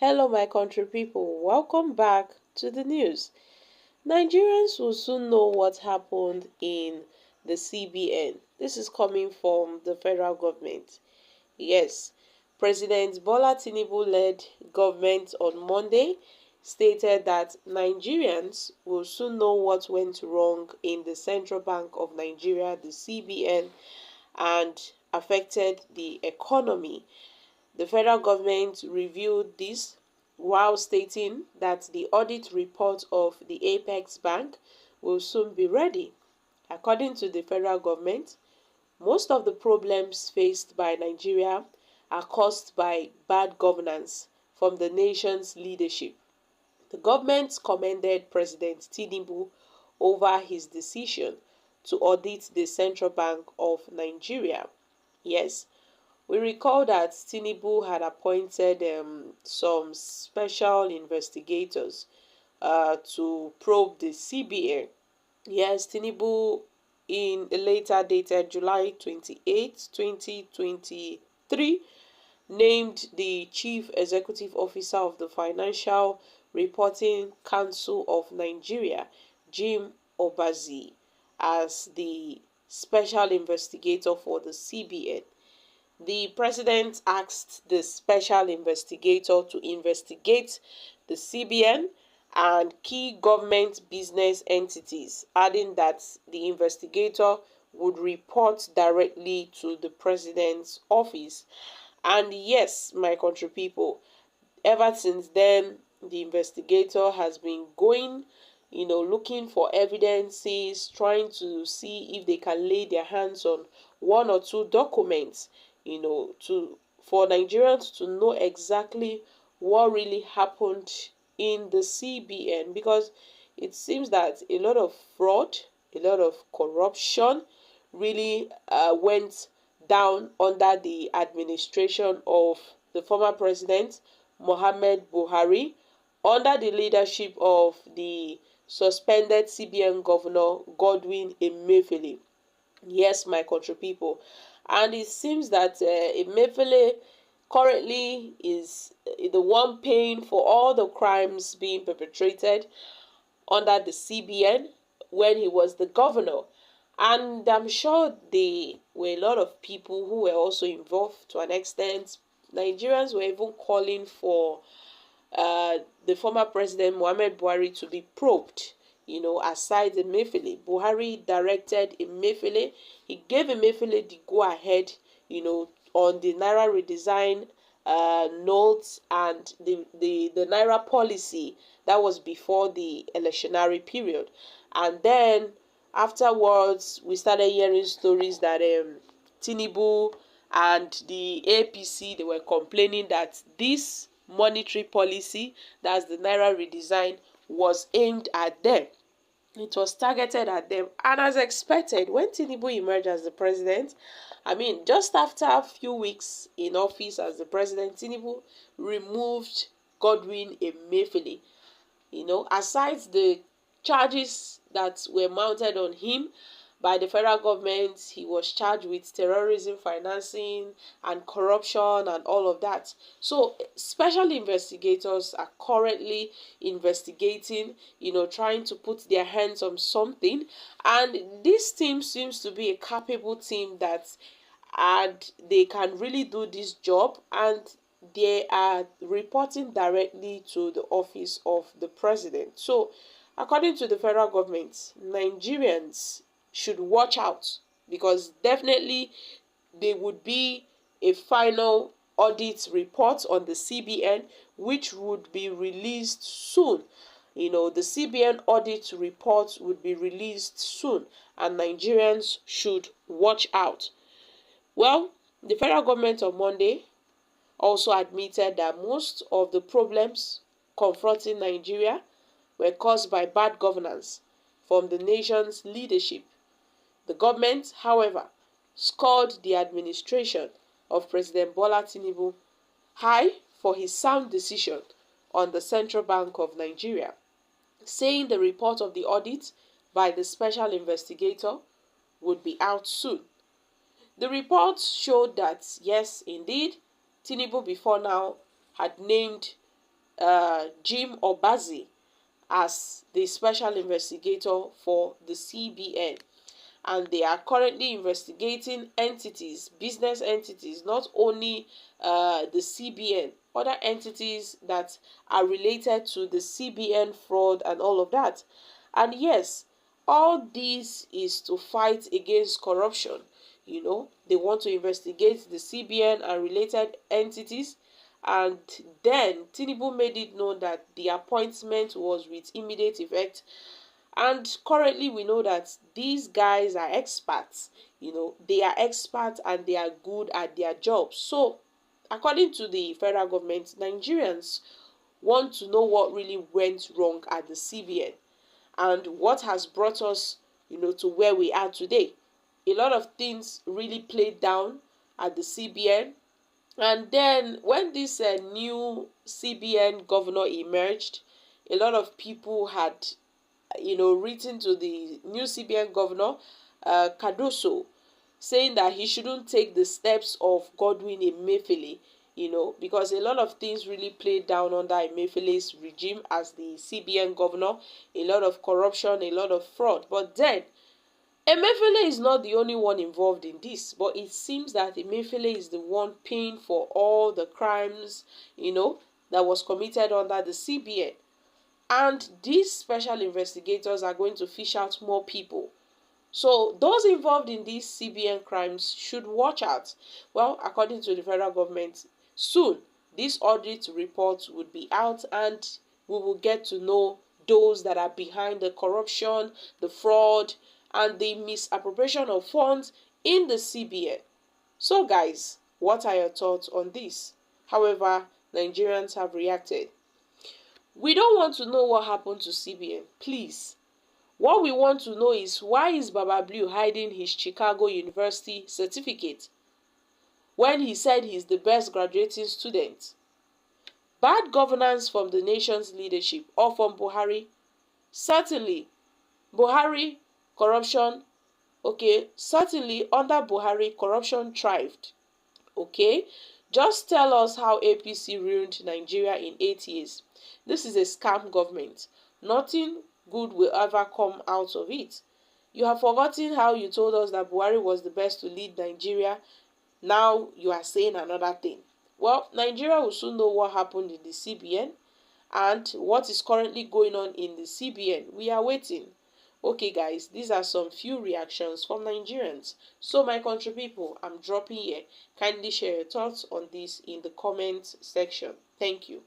Hello, my country people. Welcome back to the news. Nigerians will soon know what happened in the CBN. This is coming from the federal government. Yes, President Bola Tinubu-led government on Monday stated that Nigerians will soon know what went wrong in the Central Bank of Nigeria, the CBN, and affected the economy. The federal government reviewed this while stating that the audit report of the Apex Bank will soon be ready. According to the federal government, most of the problems faced by Nigeria are caused by bad governance from the nation's leadership. The government commended President Tinubu over his decision to audit the Central Bank of Nigeria. Yes, we recall that Tinubu had appointed some special investigators to probe the CBN. Yes, Tinubu, in a later dated July 28, 2023, named the Chief Executive Officer of the Financial Reporting Council of Nigeria, Jim Obazi, as the special investigator for the CBN. The president asked the special investigator to investigate the CBN and key government business entities, adding that the investigator would report directly to the president's office. And yes, my country people, ever since then, the investigator has been going, looking for evidences, trying to see if they can lay their hands on one or two documents, for Nigerians to know exactly what really happened in the CBN, because it seems that a lot of fraud, a lot of corruption really went down under the administration of the former president Muhammad Buhari, under the leadership of the suspended CBN governor Godwin Emefiele. Yes, my country people. And it seems that Emefiele currently is the one paying for all the crimes being perpetrated under the CBN when he was the governor. And I'm sure there were a lot of people who were also involved to an extent. Nigerians were even calling for the former president Muhammad Buhari to be probed. Aside Emefiele, Buhari directed Emefiele. He gave Emefiele the go-ahead, on the Naira redesign notes and the Naira policy that was before the electionary period. And then afterwards, we started hearing stories that Tinubu and the APC, they were complaining that this monetary policy, that's the Naira redesign, was aimed at them. It was targeted at them. And as expected, when Tinubu emerged as the president, just after a few weeks in office as the president, Tinubu removed Godwin Emefiele. Aside the charges that were mounted on him by the federal government, he was charged with terrorism, financing, and corruption, and all of that. So, special investigators are currently investigating, trying to put their hands on something. And this team seems to be a capable team and they can really do this job, and they are reporting directly to the office of the president. So, according to the federal government, Nigerians should watch out, because definitely there would be a final audit report on the CBN, which would be released soon. The CBN audit report would be released soon, and Nigerians should watch out. Well, the federal government on Monday also admitted that most of the problems confronting Nigeria were caused by bad governance from the nation's leadership. The government, however, scored the administration of President Bola Tinubu high for his sound decision on the Central Bank of Nigeria, saying the report of the audit by the special investigator would be out soon. The report showed that, yes, indeed, Tinubu before now had named Jim Obazi as the special investigator for the CBN. And they are currently investigating entities, business entities, not only the CBN, other entities that are related to the CBN fraud and all of that. And yes, all this is to fight against corruption. You know, they want to investigate the CBN and related entities. And then Tinubu made it known that the appointment was with immediate effect. And currently we know that these guys are experts. You know, they are experts and they are good at their jobs. So according to the federal government, Nigerians want to know what really went wrong at the CBN and what has brought us, you know, to where we are today. A lot of things really played down at the CBN. And then when this new CBN governor emerged, a lot of people had, you know, written to the new CBN governor, Cardoso, saying that he shouldn't take the steps of Godwin Emefiele, you know, because a lot of things really played down under Emefiele's regime as the CBN governor, a lot of corruption, a lot of fraud. But then, Emefiele is not the only one involved in this, but it seems that Emefiele is the one paying for all the crimes, you know, that was committed under the CBN. And these special investigators are going to fish out more people. So those involved in these CBN crimes should watch out. Well, according to the federal government, soon this audit report would be out and we will get to know those that are behind the corruption, the fraud, and the misappropriation of funds in the CBN. So guys, what are your thoughts on this? However, Nigerians have reacted. We don't want to know what happened to CBN, please. What we want to know is, why is Baba Blue hiding his Chicago University certificate when he said he's the best graduating student? Bad governance from the nation's leadership or from Buhari? Certainly. Buhari, corruption. Okay, certainly under Buhari, corruption thrived. Okay, just tell us how APC ruined Nigeria in 8 years. This is a scam government. Nothing good will ever come out of it. You have forgotten how you told us that Buhari was the best to lead Nigeria. Now you are saying another thing. Well, Nigeria will soon know what happened in the CBN and what is currently going on in the CBN. We are waiting. Okay guys, these are some few reactions from Nigerians. So my country people, I'm dropping here. Kindly share your thoughts on this in the comment section. Thank you.